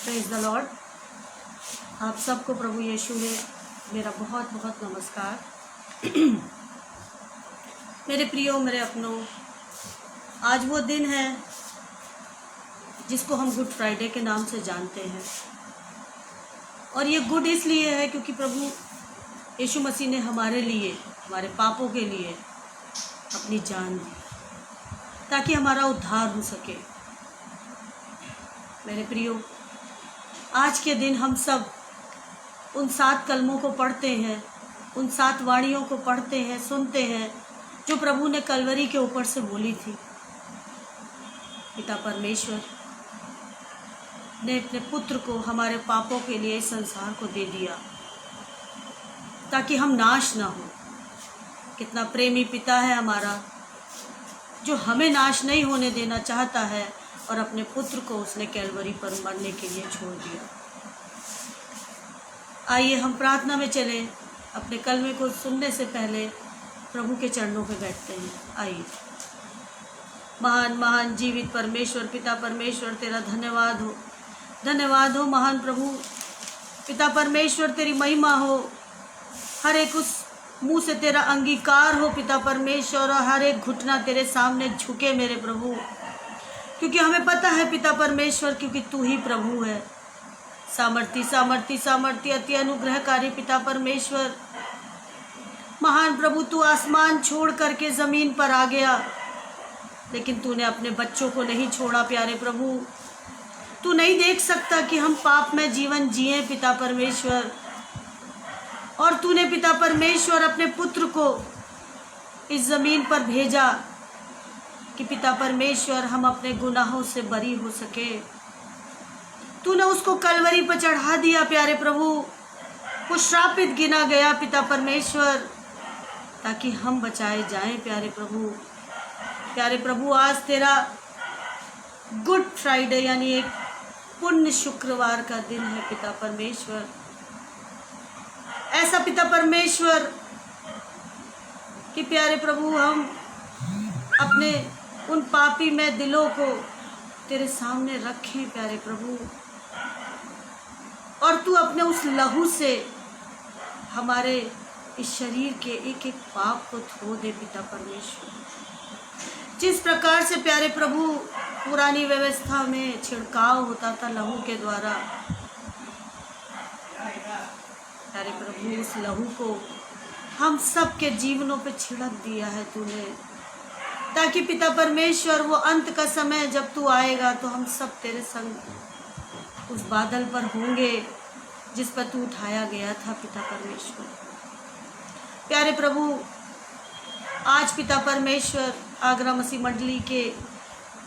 Praise the Lord. आप सबको प्रभु यीशु में मेरा बहुत बहुत नमस्कार। मेरे प्रियो, मेरे अपनों, आज वो दिन है जिसको हम गुड फ्राइडे के नाम से जानते हैं। और ये गुड इसलिए है क्योंकि प्रभु यीशु मसीह ने हमारे लिए, हमारे पापों के लिए अपनी जान दी ताकि हमारा उद्धार हो सके। मेरे प्रियो, आज के दिन हम सब उन 7 कलमों को पढ़ते हैं, उन 7 वाणियों को पढ़ते हैं, सुनते हैं जो प्रभु ने कलवरी के ऊपर से बोली थी। पिता परमेश्वर ने अपने पुत्र को हमारे पापों के लिए इस संसार को दे दिया ताकि हम नाश ना हो। कितना प्रेमी पिता है हमारा, जो हमें नाश नहीं होने देना चाहता है और अपने पुत्र को उसने कैलवरी पर मरने के लिए छोड़ दिया। आइए हम प्रार्थना में चलें। अपने कलमे को सुनने से पहले प्रभु के चरणों पे बैठते हैं। आइए। महान महान जीवित परमेश्वर पिता परमेश्वर, तेरा धन्यवाद हो, धन्यवाद हो महान प्रभु पिता परमेश्वर। तेरी महिमा हो, हर एक उस मुंह से तेरा अंगीकार हो पिता परमेश्वर, और हर एक घुटना तेरे सामने झुके मेरे प्रभु, क्योंकि हमें पता है पिता परमेश्वर, क्योंकि तू ही प्रभु है। सामर्थी सामर्थी सामर्थी अति अनुग्रहकारी पिता परमेश्वर, महान प्रभु, तू आसमान छोड़ करके ज़मीन पर आ गया, लेकिन तूने अपने बच्चों को नहीं छोड़ा। प्यारे प्रभु, तू नहीं देख सकता कि हम पाप में जीवन जिए पिता परमेश्वर, और तूने पिता परमेश्वर अपने पुत्र को इस ज़मीन पर भेजा कि पिता परमेश्वर हम अपने गुनाहों से बरी हो सके। तूने उसको कलवरी पर चढ़ा दिया प्यारे प्रभु, वो श्रापित गिना गया पिता परमेश्वर, ताकि हम बचाए जाएं प्यारे प्रभु। प्यारे प्रभु, आज तेरा गुड फ्राइडे यानी एक पुण्य शुक्रवार का दिन है पिता परमेश्वर। ऐसा पिता परमेश्वर कि प्यारे प्रभु हम अपने उन पापी में दिलों को तेरे सामने रखें प्यारे प्रभु, और तू अपने उस लहू से हमारे इस शरीर के एक एक पाप को धो दे पिता परमेश्वर। जिस प्रकार से प्यारे प्रभु पुरानी व्यवस्था में छिड़काव होता था लहू के द्वारा, प्यारे प्रभु उस लहू को हम सब के जीवनों पे छिड़क दिया है तूने, ताकि पिता परमेश्वर वो अंत का समय जब तू आएगा तो हम सब तेरे संग उस बादल पर होंगे जिस पर तू उठाया गया था पिता परमेश्वर। प्यारे प्रभु, आज पिता परमेश्वर आगरा मसीह मंडली के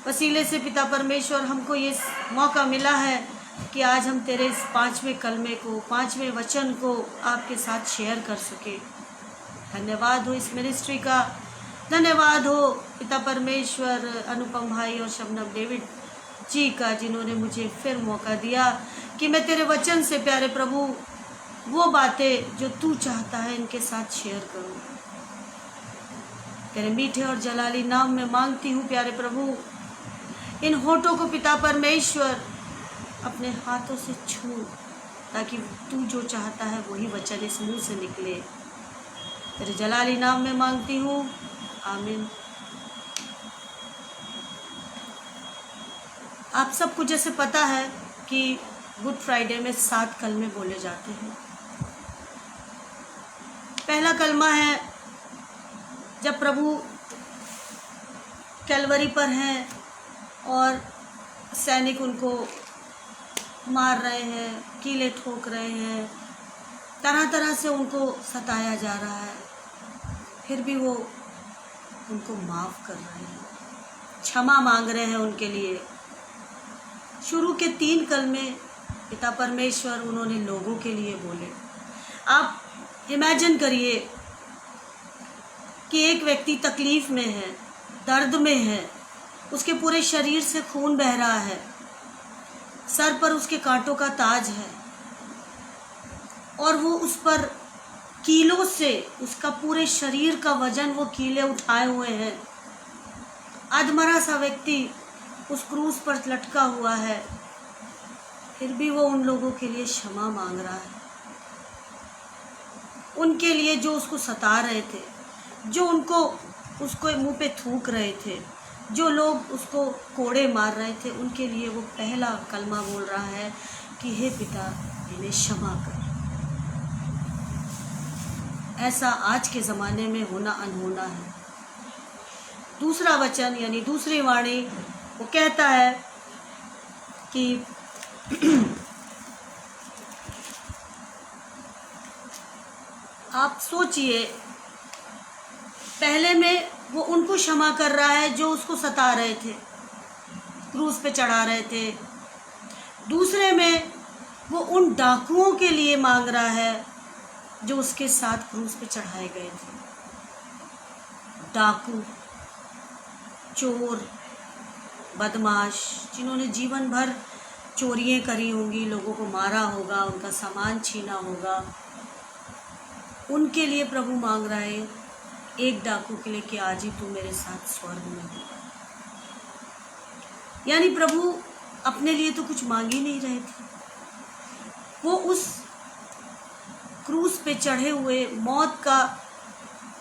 वसीले से पिता परमेश्वर हमको ये मौका मिला है कि आज हम तेरे इस 5वें कलमे को, 5वें वचन को आपके साथ शेयर कर सके। धन्यवाद हो इस मिनिस्ट्री का, धन्यवाद हो पिता परमेश्वर अनुपम भाई और शबनम डेविड जी का, जिन्होंने मुझे फिर मौका दिया कि मैं तेरे वचन से प्यारे प्रभु वो बातें जो तू चाहता है इनके साथ शेयर करूं। तेरे मीठे और जलाली नाम में मांगती हूँ प्यारे प्रभु, इन होठों को पिता परमेश्वर अपने हाथों से छू, ताकि तू जो चाहता है वही वचन इस मुंह से निकले। तेरे जलाली नाम में मांगती हूँ, आमीन। आप सबको जैसे पता है कि गुड फ्राइडे में 7 कलमे बोले जाते हैं। पहला कलमा है जब प्रभु कैलवरी पर हैं और सैनिक उनको मार रहे हैं, कीले ठोक रहे हैं, तरह तरह से उनको सताया जा रहा है, फिर भी वो उनको माफ़ कर रहे हैं, क्षमा मांग रहे हैं उनके लिए। शुरू के 3 कलमे पिता परमेश्वर उन्होंने लोगों के लिए बोले। आप इमेजिन करिए कि एक व्यक्ति तकलीफ़ में है, दर्द में है, उसके पूरे शरीर से खून बह रहा है, सर पर उसके कांटों का ताज है, और वो उस पर कीलों से उसका पूरे शरीर का वजन वो कीले उठाए हुए हैं। अधमरा सा व्यक्ति उस क्रूस पर लटका हुआ है, फिर भी वो उन लोगों के लिए क्षमा मांग रहा है, उनके लिए जो उसको सता रहे थे, जो उसको मुंह पे थूक रहे थे, जो लोग उसको कोड़े मार रहे थे, उनके लिए वो पहला कलमा बोल रहा है कि हे पिता इन्हें क्षमा कर। ऐसा आज के ज़माने में होना अनहोना है। दूसरा वचन यानी दूसरी वाणी वो कहता है कि आप सोचिए, पहले में वो उनको क्षमा कर रहा है जो उसको सता रहे थे, क्रूस पे चढ़ा रहे थे। दूसरे में वो उन डाकुओं के लिए मांग रहा है जो उसके साथ क्रूस पे चढ़ाए गए थे। डाकू, चोर, बदमाश, जिन्होंने जीवन भर चोरियां करी होंगी, लोगों को मारा होगा, उनका सामान छीना होगा, उनके लिए प्रभु मांग रहा है एक डाकू के लिए कि आज ही तू मेरे साथ स्वर्ग में हो। यानी प्रभु अपने लिए तो कुछ मांग ही नहीं रहे थे, वो उस क्रूस पे चढ़े हुए मौत का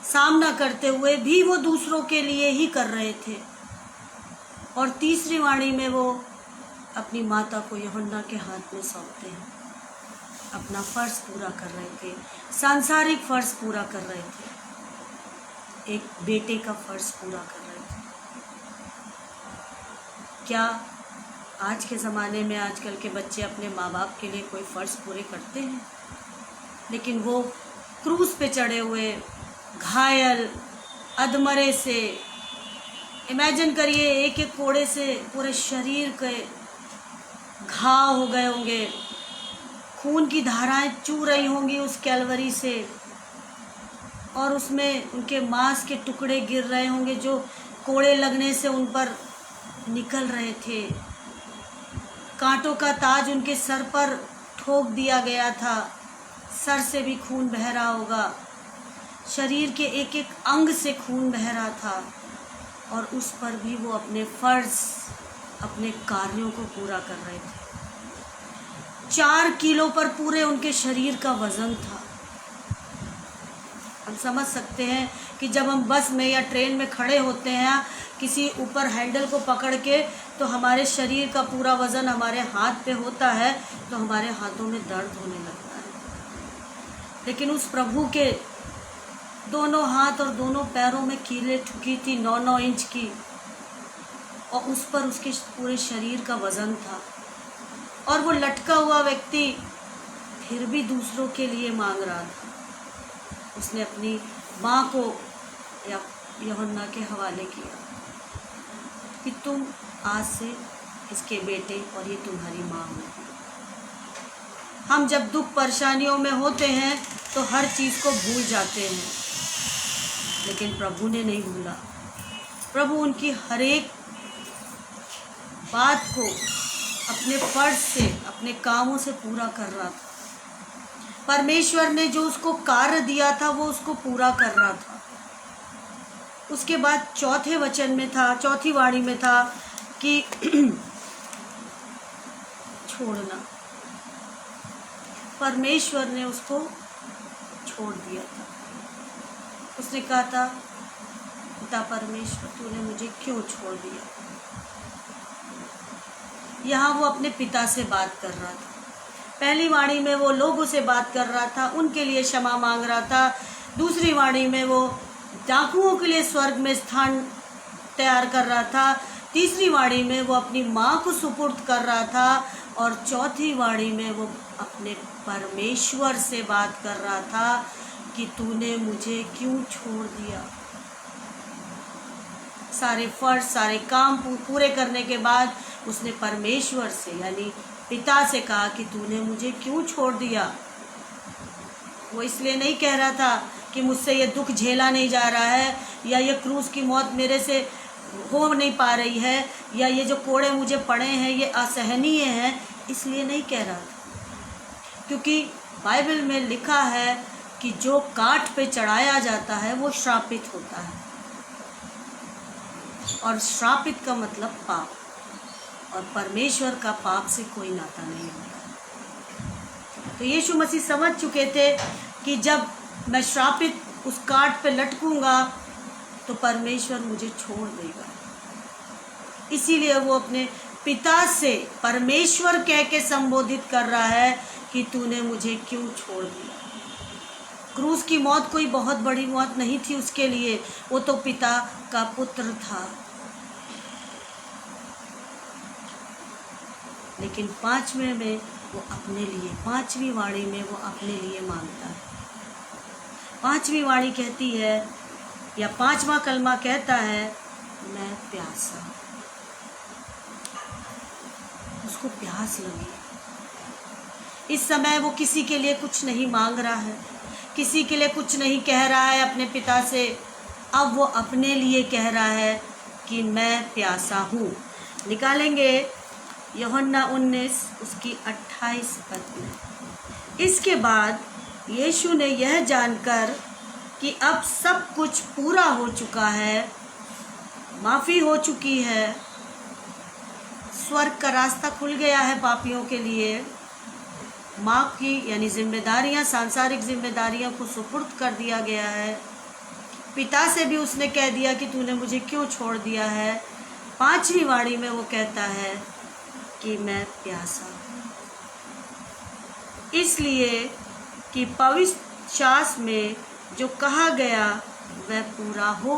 सामना करते हुए भी वो दूसरों के लिए ही कर रहे थे। और तीसरी वाणी में वो अपनी माता को यूहन्ना के हाथ में सौंपते हैं, अपना फर्ज पूरा कर रहे थे, सांसारिक फर्ज पूरा कर रहे थे, एक बेटे का फर्ज पूरा कर रहे थे। क्या आज के ज़माने में आजकल के बच्चे अपने माँ बाप के लिए कोई फ़र्ज़ पूरे करते हैं? लेकिन वो क्रूस पे चढ़े हुए घायल अधमरे से, इमेजिन करिए एक एक कोड़े से पूरे शरीर के घाव हो गए होंगे, खून की धाराएं चू रही होंगी उस कैलवरी से, और उसमें उनके मांस के टुकड़े गिर रहे होंगे जो कोड़े लगने से उन पर निकल रहे थे। कांटों का ताज उनके सर पर ठोक दिया गया था, सर से भी खून बह रहा होगा, शरीर के एक एक अंग से खून बह रहा था, और उस पर भी वो अपने फ़र्ज़, अपने कार्यों को पूरा कर रहे थे। 4 किलो पर पूरे उनके शरीर का वज़न था। हम समझ सकते हैं कि जब हम बस में या ट्रेन में खड़े होते हैं, किसी ऊपर हैंडल को पकड़ के, तो हमारे शरीर का पूरा वज़न हमारे हाथ पे होता है, तो हमारे हाथों में दर्द होने लगता है। लेकिन उस प्रभु के दोनों हाथ और दोनों पैरों में कीलें ठुकी थी 9-9 इंच की, और उस पर उसके पूरे शरीर का वज़न था। और वो लटका हुआ व्यक्ति फिर भी दूसरों के लिए मांग रहा था। उसने अपनी माँ को या यूहन्ना के हवाले किया कि तुम आज से इसके बेटे और ये तुम्हारी माँ हो। हम जब दुख परेशानियों में होते हैं तो हर चीज़ को भूल जाते हैं, लेकिन प्रभु ने नहीं भूला। प्रभु उनकी हर एक बात को अपने फर्ज से, अपने कामों से पूरा कर रहा था। परमेश्वर ने जो उसको कार्य दिया था वो उसको पूरा कर रहा था। उसके बाद चौथे वचन में था, चौथी वाणी में था कि छोड़ना। परमेश्वर ने उसको छोड़ दिया था। उसने कहा था, पिता परमेश्वर तूने मुझे क्यों छोड़ दिया। यहाँ वो अपने पिता से बात कर रहा था। पहली वाणी में वो लोगों से बात कर रहा था, उनके लिए क्षमा मांग रहा था। दूसरी वाणी में वो डाकुओं के लिए स्वर्ग में स्थान तैयार कर रहा था। तीसरी वाणी में वो अपनी माँ को सुपुर्द कर रहा था, और चौथी वाणी में वो अपने परमेश्वर से बात कर रहा था कि तूने मुझे क्यों छोड़ दिया। सारे फर्ज, सारे काम पूरे करने के बाद उसने परमेश्वर से यानी पिता से कहा कि तूने मुझे क्यों छोड़ दिया। वो इसलिए नहीं कह रहा था कि मुझसे ये दुख झेला नहीं जा रहा है, या ये क्रूस की मौत मेरे से हो नहीं पा रही है, या ये जो कोड़े मुझे पड़े हैं ये असहनीय हैं, इसलिए नहीं कह रहा था। क्योंकि बाइबल में लिखा है कि जो काठ पे चढ़ाया जाता है वो श्रापित होता है, और श्रापित का मतलब पाप। और परमेश्वर का पाप से कोई नाता नहीं होता। तो यीशु मसीह समझ चुके थे कि जब मैं श्रापित उस काट पे लटकूंगा तो परमेश्वर मुझे छोड़ देगा। इसीलिए वो अपने पिता से परमेश्वर कह के संबोधित कर रहा है कि तूने मुझे क्यों छोड़ दिया। क्रूस की मौत कोई बहुत बड़ी मौत नहीं थी उसके लिए, वो तो पिता का पुत्र था। लेकिन पांचवी वाणी में वो अपने लिए मांगता है। पांचवी वाणी कहती है या पांचवा कलमा कहता है, मैं प्यासा। उसको प्यास लगी। इस समय वो किसी के लिए कुछ नहीं मांग रहा है, किसी के लिए कुछ नहीं कह रहा है अपने पिता से। अब वो अपने लिए कह रहा है कि मैं प्यासा हूँ। निकालेंगे यूहन्ना 19 उसकी 28 पद में। इसके बाद यीशु ने यह जानकर कि अब सब कुछ पूरा हो चुका है, माफ़ी हो चुकी है, स्वर्ग का रास्ता खुल गया है पापियों के लिए, माँ की यानी जिम्मेदारियाँ, सांसारिक जिम्मेदारियों को सुपुर्द कर दिया गया है, पिता से भी उसने कह दिया कि तूने मुझे क्यों छोड़ दिया है। पांचवी वाणी में वो कहता है कि मैं प्यासा हूँ, इसलिए कि पवित्र शास्त्र में जो कहा गया वह पूरा हो।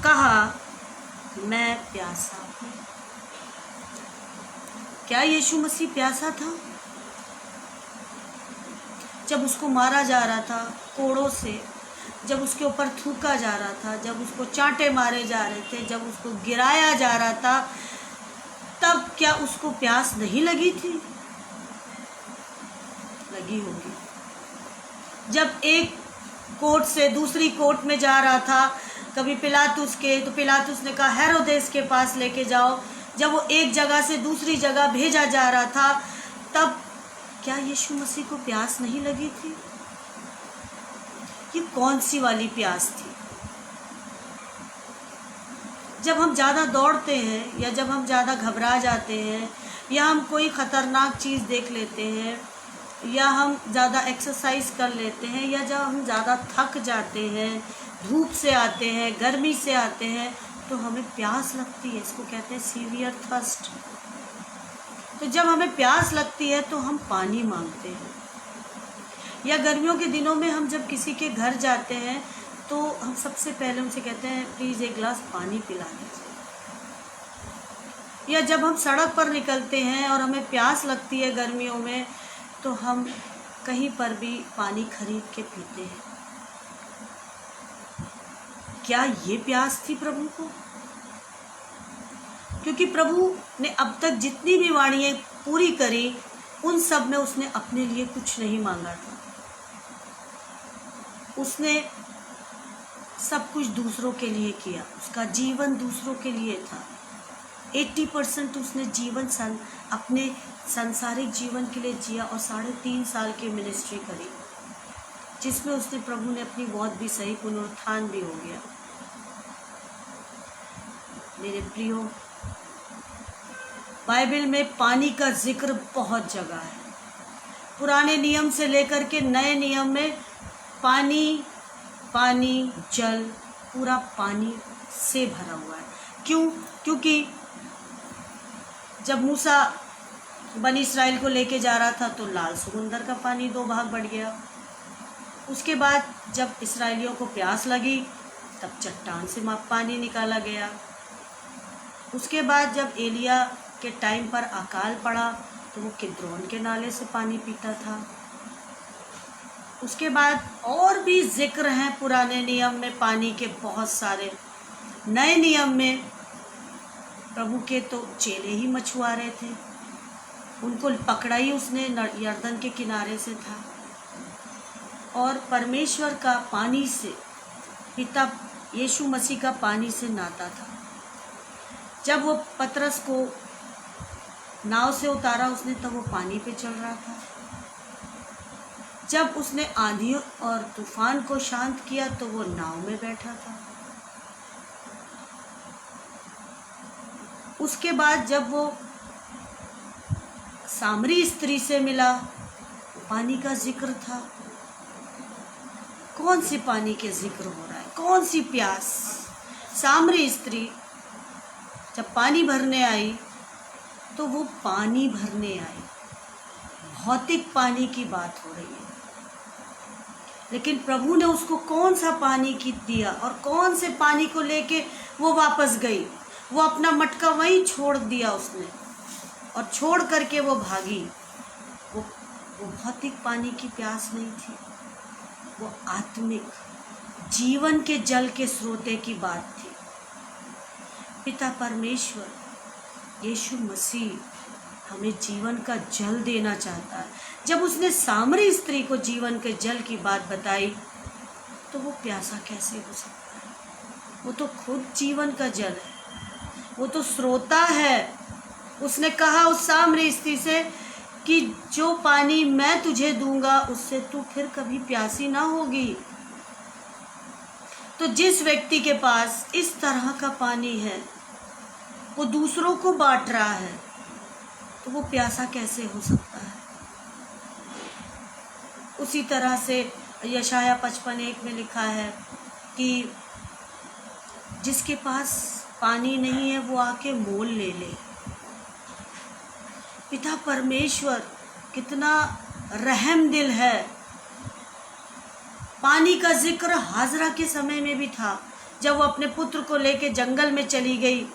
कहा, मैं प्यासा हूँ। क्या यीशु मसीह प्यासा था? जब उसको मारा जा रहा था कोड़ों से, जब उसके ऊपर थूका जा रहा था, जब उसको चांटे मारे जा रहे थे, जब उसको गिराया जा रहा था, तब क्या उसको प्यास नहीं लगी थी? लगी होगी। जब एक कोर्ट से दूसरी कोर्ट में जा रहा था, कभी पिलातुस के, तो पिलातुस ने कहा हेरोदेस के पास लेके जाओ। जब वो एक जगह से दूसरी जगह भेजा जा रहा था, तब क्या यीशु मसीह को प्यास नहीं लगी थी? ये कौन सी वाली प्यास थी? जब हम ज़्यादा दौड़ते हैं या जब हम ज़्यादा घबरा जाते हैं या हम कोई ख़तरनाक चीज़ देख लेते हैं या हम ज़्यादा एक्सरसाइज कर लेते हैं या जब हम ज़्यादा थक जाते हैं, धूप से आते हैं, गर्मी से आते हैं, तो हमें प्यास लगती है। इसको कहते हैं सीवियर थर्स्ट। तो जब हमें प्यास लगती है तो हम पानी मांगते हैं। या गर्मियों के दिनों में हम जब किसी के घर जाते हैं तो हम सबसे पहले उनसे कहते हैं प्लीज़ एक गिलास पानी पिला दीजिए। या जब हम सड़क पर निकलते हैं और हमें प्यास लगती है गर्मियों में, तो हम कहीं पर भी पानी खरीद के पीते हैं। क्या ये प्यास थी प्रभु को? क्योंकि प्रभु ने अब तक जितनी भी वाणियाँ पूरी करी, उन सब में उसने अपने लिए कुछ नहीं मांगा था। उसने सब कुछ दूसरों के लिए किया। उसका जीवन दूसरों के लिए था। 80% उसने जीवन अपने सांसारिक जीवन के लिए जिया और 3.5 साल की मिनिस्ट्री करी, जिसमें उसने प्रभु ने अपनी मौत भी सही, पुनरुत्थान भी हो गया। मेरे प्रियो, बाइबल में पानी का जिक्र बहुत जगह है। पुराने नियम से लेकर के नए नियम में पानी, पानी, जल, पूरा पानी से भरा हुआ है। क्यों? क्योंकि जब मूसा बनी इसराइल को लेके जा रहा था तो लाल समुंदर का पानी 2 भाग बढ़ गया। उसके बाद जब इसराइलियों को प्यास लगी तब चट्टान से पानी निकाला गया। उसके बाद जब एलिया के टाइम पर अकाल पड़ा तो वो किद्रोन के नाले से पानी पीता था। उसके बाद और भी जिक्र हैं पुराने नियम में पानी के बहुत सारे। नए नियम में प्रभु के तो चेले ही मछुआरे थे, उनको पकड़ा ही उसने यर्दन के किनारे से था। और परमेश्वर का पानी से, पिता यीशु मसीह का पानी से नाता था। जब वो पतरस को नाव से उतारा उसने, तब वो पानी पे चल रहा था। जब उसने आंधी और तूफान को शांत किया तो वो नाव में बैठा था। उसके बाद जब वो सामरी स्त्री से मिला, पानी का जिक्र था। कौन सी पानी के जिक्र हो रहा है, कौन सी प्यास? सामरी स्त्री जब पानी भरने आई तो वो पानी भरने आई, भौतिक पानी की बात हो रही है। लेकिन प्रभु ने उसको कौन सा पानी की दिया और कौन से पानी को लेके वो वापस गई? वो अपना मटका वहीं छोड़ दिया उसने, और छोड़ करके वो भागी। वो भौतिक पानी की प्यास नहीं थी, वो आत्मिक जीवन के जल के स्रोते की बात थी। पिता परमेश्वर यीशु मसीह हमें जीवन का जल देना चाहता है। जब उसने सामरी स्त्री को जीवन के जल की बात बताई तो वो प्यासा कैसे हो सकता है? वो तो खुद जीवन का जल है, वो तो स्रोता है। उसने कहा उस सामरी स्त्री से कि जो पानी मैं तुझे दूंगा उससे तू फिर कभी प्यासी ना होगी। तो जिस व्यक्ति के पास इस तरह का पानी है, वो दूसरों को बांट रहा है, तो वो प्यासा कैसे हो सकता है? उसी तरह से यशाया 55:1 में लिखा है कि जिसके पास पानी नहीं है वो आके मोल ले ले। पिता परमेश्वर कितना रहम दिल है। पानी का जिक्र हाजरा के समय में भी था, जब वो अपने पुत्र को लेके जंगल में चली गई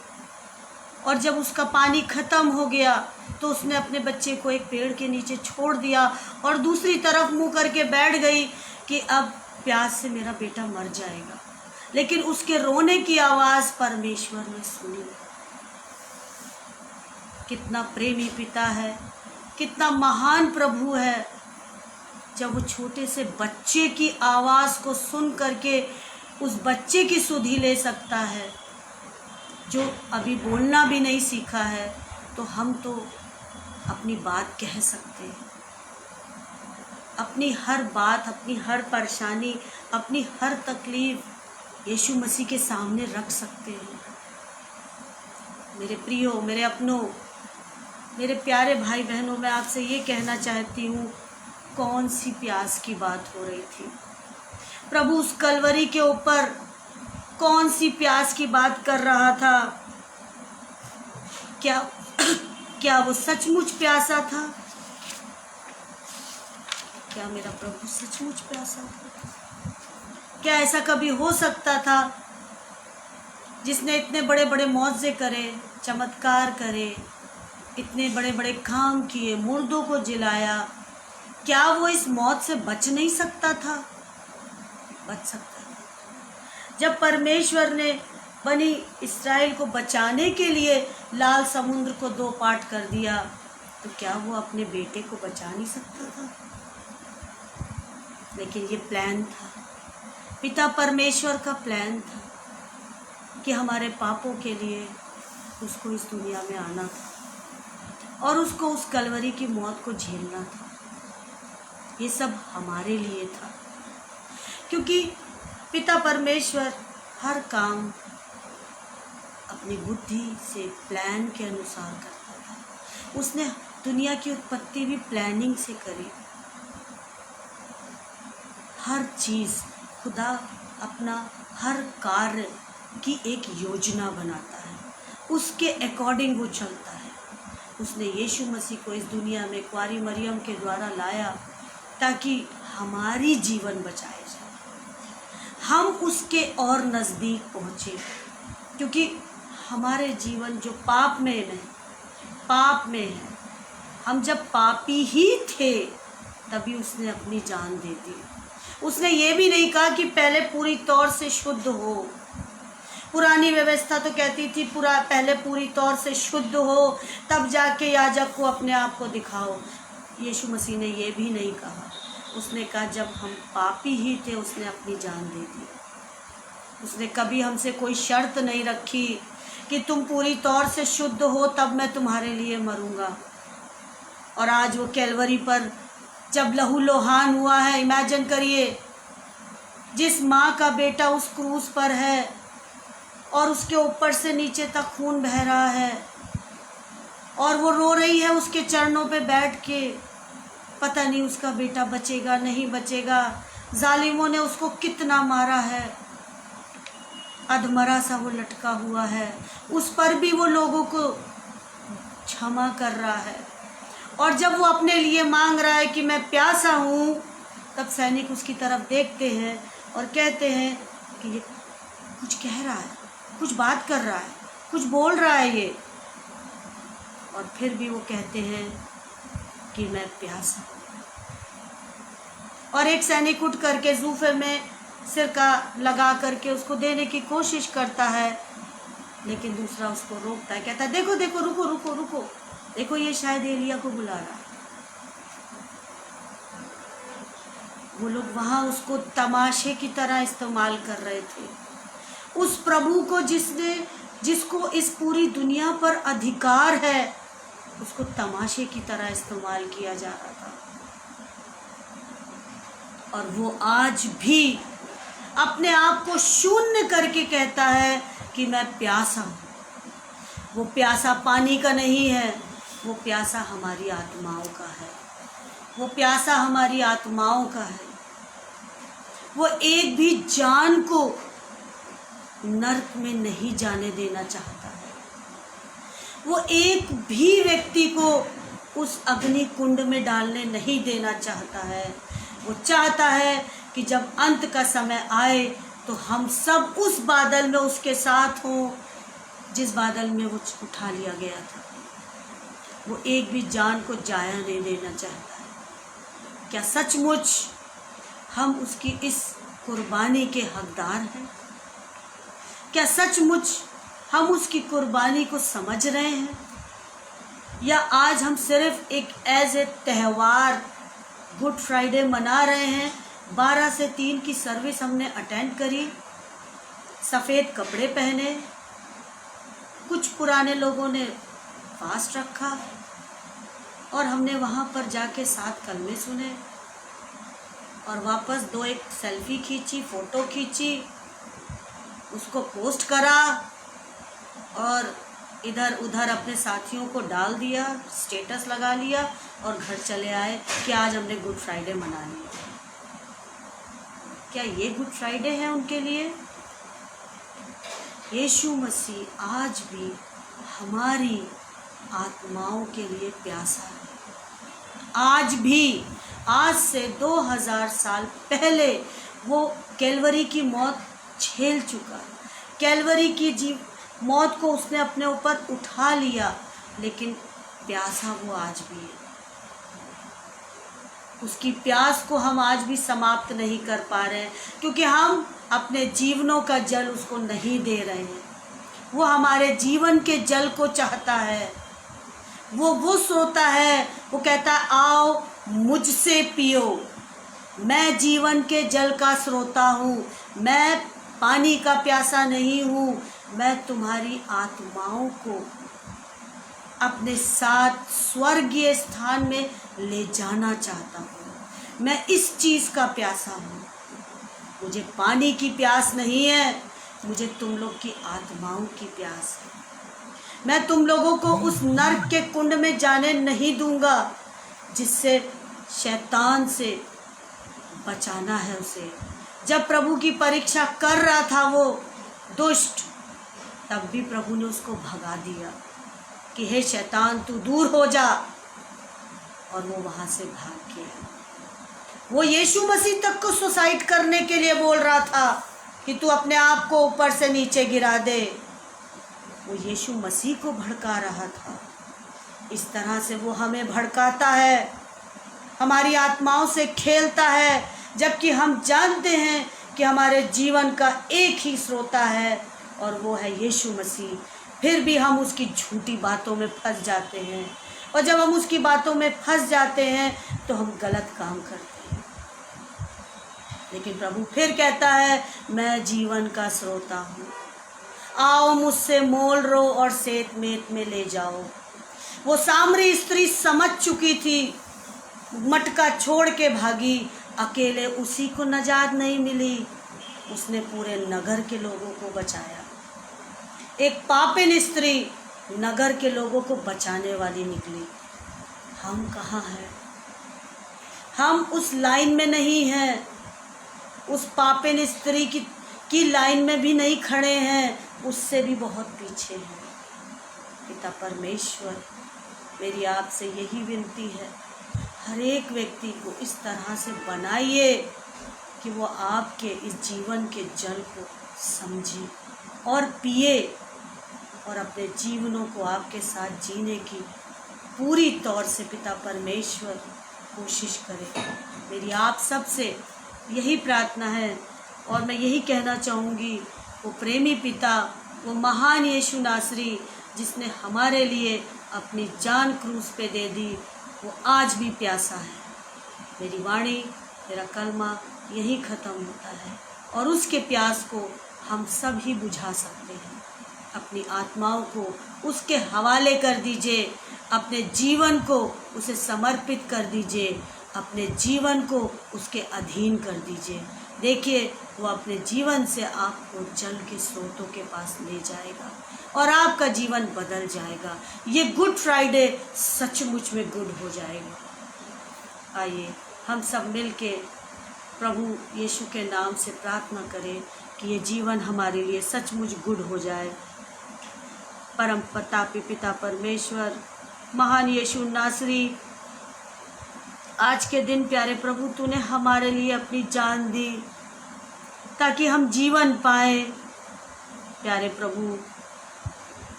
और जब उसका पानी खत्म हो गया तो उसने अपने बच्चे को एक पेड़ के नीचे छोड़ दिया और दूसरी तरफ मुंह करके बैठ गई कि अब प्यास से मेरा बेटा मर जाएगा। लेकिन उसके रोने की आवाज़ परमेश्वर ने सुनी। कितना प्रेमी पिता है, कितना महान प्रभु है, जब वो छोटे से बच्चे की आवाज़ को सुन करके उस बच्चे की सुधि ले सकता है जो अभी बोलना भी नहीं सीखा है। तो हम तो अपनी बात कह सकते हैं, अपनी हर बात, अपनी हर परेशानी, अपनी हर तकलीफ़ यीशु मसीह के सामने रख सकते हैं। मेरे प्रियो, मेरे अपनों, मेरे प्यारे भाई बहनों, मैं आपसे ये कहना चाहती हूँ, कौन सी प्यास की बात हो रही थी? प्रभु उस कलवरी के ऊपर कौन सी प्यास की बात कर रहा था? क्या वो सचमुच प्यासा था? क्या मेरा प्रभु सचमुच प्यासा था? क्या ऐसा कभी हो सकता था, जिसने इतने बड़े बड़े मौजे करे, चमत्कार करे, इतने बड़े बड़े काम किए, मुर्दों को जिलाया, क्या वो इस मौत से बच नहीं सकता था? बच सकता था। जब परमेश्वर ने बनी इस्राएल को बचाने के लिए लाल समुद्र को 2 पार्ट कर दिया, तो क्या वो अपने बेटे को बचा नहीं सकता था? लेकिन ये प्लान था, पिता परमेश्वर का प्लान था कि हमारे पापों के लिए उसको इस दुनिया में आना था और उसको उस कलवरी की मौत को झेलना था। ये सब हमारे लिए था, क्योंकि पिता परमेश्वर हर काम अपनी बुद्धि से, प्लान के अनुसार करता था। उसने दुनिया की उत्पत्ति भी प्लानिंग से करी। हर चीज़ खुदा अपना हर कार्य की एक योजना बनाता है, उसके अकॉर्डिंग वो चलता है। उसने यीशु मसीह को इस दुनिया में कुंवारी मरियम के द्वारा लाया ताकि हमारी जीवन बचाए जाए, हम उसके और नज़दीक पहुँचे। क्योंकि हमारे जीवन जो पाप में है, हम जब पापी ही थे तभी उसने अपनी जान दे दी। उसने ये भी नहीं कहा कि पहले पूरी तौर से शुद्ध हो। पुरानी व्यवस्था तो कहती थी पहले पूरी तौर से शुद्ध हो, तब जाके याजक को अपने आप को दिखाओ। यीशु मसीह ने ये भी नहीं कहा। उसने कहा जब हम पापी ही थे उसने अपनी जान दे दी। उसने कभी हमसे कोई शर्त नहीं रखी कि तुम पूरी तौर से शुद्ध हो तब मैं तुम्हारे लिए मरूंगा। और आज वो कैलवरी पर जब लहू लोहान हुआ है, इमेजिन करिए, जिस माँ का बेटा उस क्रूस पर है और उसके ऊपर से नीचे तक खून बह रहा है, और वो रो रही है उसके चरणों पे बैठ के। पता नहीं उसका बेटा बचेगा नहीं बचेगा, जालिमों ने उसको कितना मारा है, अधमरा सा वो लटका हुआ है, उस पर भी वो लोगों को क्षमा कर रहा है। और जब वो अपने लिए मांग रहा है कि मैं प्यासा हूँ, तब सैनिक उसकी तरफ देखते हैं और कहते हैं कि ये कुछ कह रहा है, कुछ बात कर रहा है, कुछ बोल रहा है ये। और फिर भी वो कहते हैं कि मैं प्यासा हूँ। और एक सैनिक उठ करके जूफे में सिरका लगा करके उसको देने की कोशिश करता है, लेकिन दूसरा उसको रोकता है, कहता है देखो देखो, रुको रुको रुको, देखो ये शायद एलिया को बुला रहा है। वो लोग वहाँ उसको तमाशे की तरह इस्तेमाल कर रहे थे। उस प्रभु को जिसको इस पूरी दुनिया पर अधिकार है, उसको तमाशे की तरह इस्तेमाल किया जा रहा था। और वो आज भी अपने आप को शून्य करके कहता है कि मैं प्यासा हूँ। वो प्यासा पानी का नहीं है, वो प्यासा हमारी आत्माओं का है, वो प्यासा हमारी आत्माओं का है। वो एक भी जान को नरक में नहीं जाने देना चाहता है। वो एक भी व्यक्ति को उस अग्नि कुंड में डालने नहीं देना चाहता है। वो चाहता है कि जब अंत का समय आए तो हम सब उस बादल में उसके साथ हों जिस बादल में वो उठा लिया गया था। वो एक भी जान को जाया नहीं देना चाहता है। क्या सचमुच हम उसकी इस कुर्बानी के हकदार हैं? क्या सचमुच हम उसकी कुर्बानी को समझ रहे हैं, या आज हम सिर्फ एक एज ए त्यौहार गुड फ्राइडे मना रहे हैं? 12 से 3 की सर्विस हमने अटेंड करी, सफ़ेद कपड़े पहने, कुछ पुराने लोगों ने फास्ट रखा और हमने वहाँ पर जाके 7 कलमे सुने और वापस 2-1 सेल्फी खींची, फ़ोटो खींची, उसको पोस्ट करा और इधर उधर अपने साथियों को डाल दिया, स्टेटस लगा लिया और घर चले आए कि आज हमने गुड फ्राइडे मना लिया। क्या ये गुड फ्राइडे है उनके लिए? यीशु मसीह आज भी हमारी आत्माओं के लिए प्यासा है। आज भी, आज से 2000 साल पहले वो कैलवरी की मौत झेल चुका है। कैलवरी की मौत को उसने अपने ऊपर उठा लिया, लेकिन प्यासा वो आज भी है। उसकी प्यास को हम आज भी समाप्त नहीं कर पा रहे हैं, क्योंकि हम अपने जीवनों का जल उसको नहीं दे रहे हैं। वो हमारे जीवन के जल को चाहता है। वो सोता है, वो कहता है आओ मुझसे पियो, मैं जीवन के जल का स्रोता हूँ, मैं पानी का प्यासा नहीं हूँ, मैं तुम्हारी आत्माओं को अपने साथ स्वर्गीय स्थान में ले जाना चाहता हूँ। मैं इस चीज़ का प्यासा हूँ। मुझे पानी की प्यास नहीं है, मुझे तुम लोग की आत्माओं की प्यास है। मैं तुम लोगों को उस नरक के कुंड में जाने नहीं दूंगा जिससे शैतान से बचाना है उसे। जब प्रभु की परीक्षा कर रहा था वो दुष्ट, तब भी प्रभु ने उसको भगा दिया कि हे शैतान तू दूर हो जा, और वो वहाँ से भाग गया। वो यीशु मसीह तक को सुसाइड करने के लिए बोल रहा था कि तू अपने आप को ऊपर से नीचे गिरा दे। वो यीशु मसीह को भड़का रहा था। इस तरह से वो हमें भड़काता है, हमारी आत्माओं से खेलता है, जबकि हम जानते हैं कि हमारे जीवन का एक ही स्रोता है और वो है यीशु मसीह। फिर भी हम उसकी झूठी बातों में फंस जाते हैं, और जब हम उसकी बातों में फंस जाते हैं तो हम गलत काम करते हैं। लेकिन प्रभु फिर कहता है मैं जीवन का स्रोता हूँ, आओ मुझसे मोल लो और सेत मेत में ले जाओ। वो सामरी स्त्री समझ चुकी थी, मटका छोड़ के भागी, अकेले उसी को नजात नहीं मिली, उसने पूरे नगर के लोगों को बचाया। एक पापिन स्त्री नगर के लोगों को बचाने वाली निकली। हम कहाँ हैं? हम उस लाइन में नहीं हैं, उस पापिन स्त्री की लाइन में भी नहीं खड़े हैं, उससे भी बहुत पीछे हैं। पिता परमेश्वर, मेरी आपसे यही विनती है, हर एक व्यक्ति को इस तरह से बनाइए कि वो आपके इस जीवन के जल को समझे और पिए और अपने जीवनों को आपके साथ जीने की पूरी तौर से पिता परमेश्वर कोशिश करें। मेरी आप सबसे यही प्रार्थना है और मैं यही कहना चाहूँगी, वो प्रेमी पिता, वो महान यीशु नासरी जिसने हमारे लिए अपनी जान क्रूस पे दे दी, वो आज भी प्यासा है। मेरी वाणी, मेरा कलमा यही ख़त्म होता है और उसके प्यास को हम सब ही बुझा सकते हैं। अपनी आत्माओं को उसके हवाले कर दीजिए, अपने जीवन को उसे समर्पित कर दीजिए, अपने जीवन को उसके अधीन कर दीजिए। देखिए, वो अपने जीवन से आपको जल के स्रोतों के पास ले जाएगा और आपका जीवन बदल जाएगा। ये गुड फ्राइडे सचमुच में गुड हो जाएगा। आइए हम सब मिलके प्रभु यीशु के नाम से प्रार्थना करें कि ये जीवन हमारे लिए सचमुच गुड हो जाए। परम प्रतापी पिता परमेश्वर, महान यीशु नासरी, आज के दिन प्यारे प्रभु तूने हमारे लिए अपनी जान दी ताकि हम जीवन पाए। प्यारे प्रभु,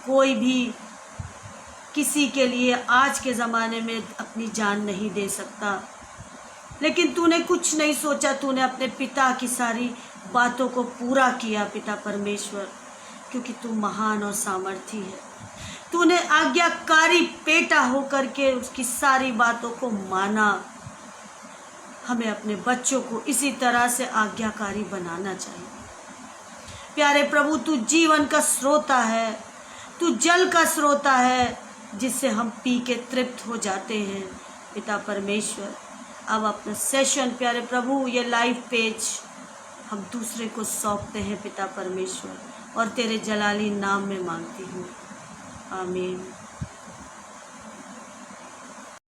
कोई भी किसी के लिए आज के ज़माने में अपनी जान नहीं दे सकता, लेकिन तूने कुछ नहीं सोचा, तूने अपने पिता की सारी बातों को पूरा किया पिता परमेश्वर, क्योंकि तू महान और सामर्थी है। तूने आज्ञाकारी बेटा होकर के उसकी सारी बातों को माना। हमें अपने बच्चों को इसी तरह से आज्ञाकारी बनाना चाहिए। प्यारे प्रभु, तू जीवन का स्रोता है, तू जल का स्रोता है जिससे हम पी के तृप्त हो जाते हैं। पिता परमेश्वर, अब अपना सेशन प्यारे प्रभु, ये लाइव पेज हम दूसरे को सौंपते हैं पिता परमेश्वर, और तेरे जलाली नाम में मांगती हूँ, आमीन।